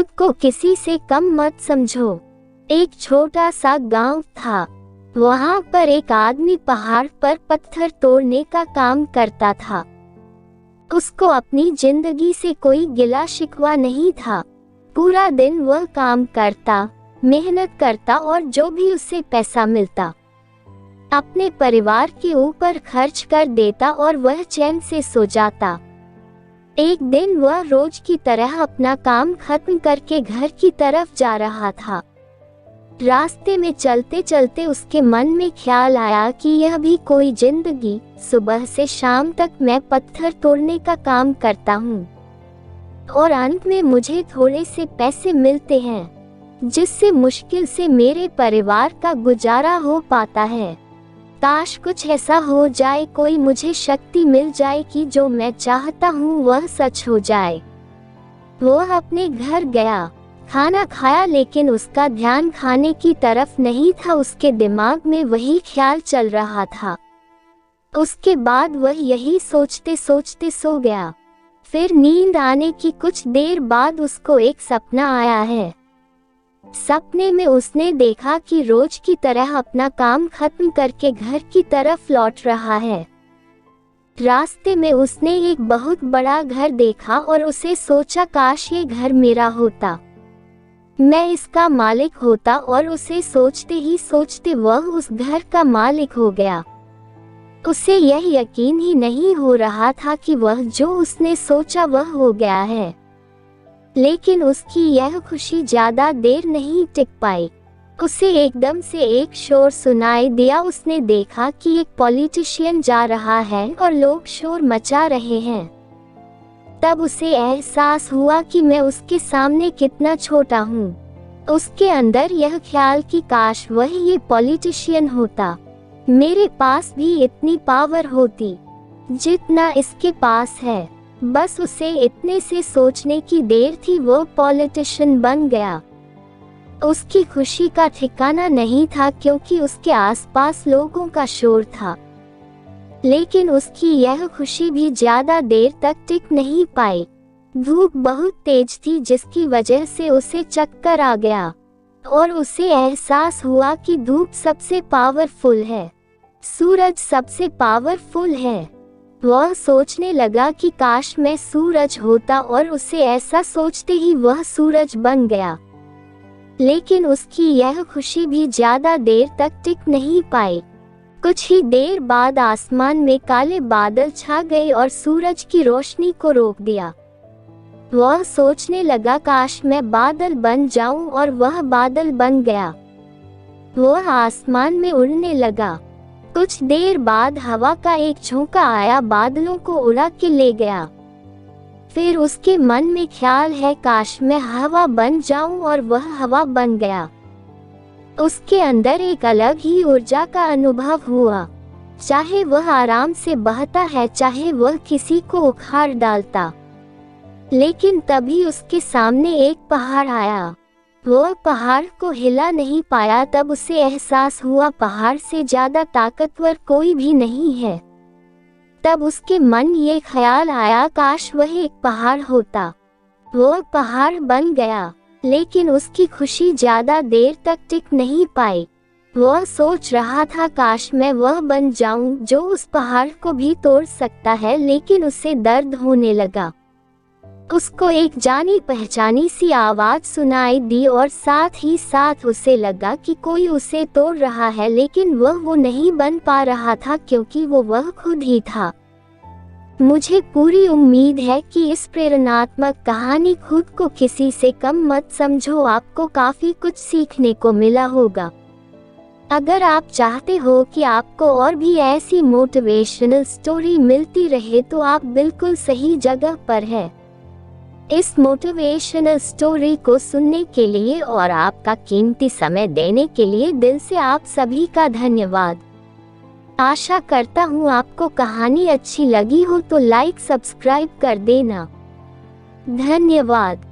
खुद को किसी से कम मत समझो। एक छोटा सा गांव था। वहां पर एक आदमी पहाड़ पर पत्थर तोड़ने का काम करता था। उसको अपनी जिंदगी से कोई गिला शिकवा नहीं था। पूरा दिन वह काम करता, मेहनत करता और जो भी उससे पैसा मिलता अपने परिवार के ऊपर खर्च कर देता और वह चैन से सो जाता। एक दिन वह रोज की तरह अपना काम खत्म करके घर की तरफ जा रहा था। रास्ते में चलते चलते उसके मन में ख्याल आया कि यह भी कोई जिंदगी, सुबह से शाम तक मैं पत्थर तोड़ने का काम करता हूँ और अंत में मुझे थोड़े से पैसे मिलते हैं जिससे मुश्किल से मेरे परिवार का गुजारा हो पाता है। काश कुछ ऐसा हो जाए, कोई मुझे शक्ति मिल जाए कि जो मैं चाहता हूँ वह सच हो जाए। वह अपने घर गया, खाना खाया, लेकिन उसका ध्यान खाने की तरफ नहीं था। उसके दिमाग में वही ख्याल चल रहा था। उसके बाद वह यही सोचते सोचते सो गया। फिर नींद आने की कुछ देर बाद उसको एक सपना आया है। सपने में उसने देखा कि रोज की तरह अपना काम खत्म करके घर की तरफ लौट रहा है। रास्ते में उसने एक बहुत बड़ा घर देखा और उसे सोचा, काश ये घर मेरा होता, मैं इसका मालिक होता। और उसे सोचते ही सोचते वह उस घर का मालिक हो गया। उसे यह यकीन ही नहीं हो रहा था कि वह जो उसने सोचा वह हो गया है। लेकिन उसकी यह खुशी ज्यादा देर नहीं टिक पाई। उसे एकदम से एक शोर सुनाई दिया। उसने देखा कि एक पॉलिटिशियन जा रहा है और लोग शोर मचा रहे हैं। तब उसे एहसास हुआ कि मैं उसके सामने कितना छोटा हूँ। उसके अंदर यह ख्याल कि काश वह ये पॉलिटिशियन होता, मेरे पास भी इतनी पावर होती जितना इसके पास है। बस उसे इतने से सोचने की देर थी, वो पॉलिटिशियन बन गया। उसकी खुशी का ठिकाना नहीं था क्योंकि उसके आसपास लोगों का शोर था। लेकिन उसकी यह खुशी भी ज्यादा देर तक टिक नहीं पाई। धूप बहुत तेज थी जिसकी वजह से उसे चक्कर आ गया और उसे एहसास हुआ कि धूप सबसे पावरफुल है, सूरज सबसे पावरफुल है। वह सोचने लगा कि काश मैं सूरज होता और उसे ऐसा सोचते ही वह सूरज बन गया। लेकिन उसकी यह खुशी भी ज्यादा देर तक टिक नहीं पाई। कुछ ही देर बाद आसमान में काले बादल छा गए और सूरज की रोशनी को रोक दिया। वह सोचने लगा, काश मैं बादल बन जाऊं, और वह बादल बन गया। वह आसमान में उड़ने लगा। कुछ देर बाद हवा का एक झोंका आया, बादलों को उड़ा के ले गया। फिर उसके मन में ख्याल है, काश मैं हवा बन जाऊं, और वह हवा बन गया। उसके अंदर एक अलग ही ऊर्जा का अनुभव हुआ। चाहे वह आराम से बहता है, चाहे वह किसी को उखाड़ डालता। लेकिन तभी उसके सामने एक पहाड़ आया। वह पहाड़ को हिला नहीं पाया। तब उसे एहसास हुआ, पहाड़ से ज्यादा ताकतवर कोई भी नहीं है। तब उसके मन ये ख्याल आया, काश वह एक पहाड़ होता। वह पहाड़ बन गया। लेकिन उसकी खुशी ज्यादा देर तक टिक नहीं पाई। वह सोच रहा था, काश मैं वह बन जाऊं जो उस पहाड़ को भी तोड़ सकता है। लेकिन उसे दर्द होने लगा। उसको एक जानी पहचानी सी आवाज सुनाई दी और साथ ही साथ उसे लगा कि कोई उसे तोड़ रहा है। लेकिन वह वो नहीं बन पा रहा था क्योंकि वह खुद ही था। मुझे पूरी उम्मीद है कि इस प्रेरणात्मक कहानी खुद को किसी से कम मत समझो आपको काफी कुछ सीखने को मिला होगा। अगर आप चाहते हो कि आपको और भी ऐसी मोटिवेशनल स्टोरी मिलती रहे तो आप बिल्कुल सही जगह पर है। इस मोटिवेशनल स्टोरी को सुनने के लिए और आपका कीमती समय देने के लिए दिल से आप सभी का धन्यवाद। आशा करता हूँ आपको कहानी अच्छी लगी हो तो लाइक सब्सक्राइब कर देना। धन्यवाद।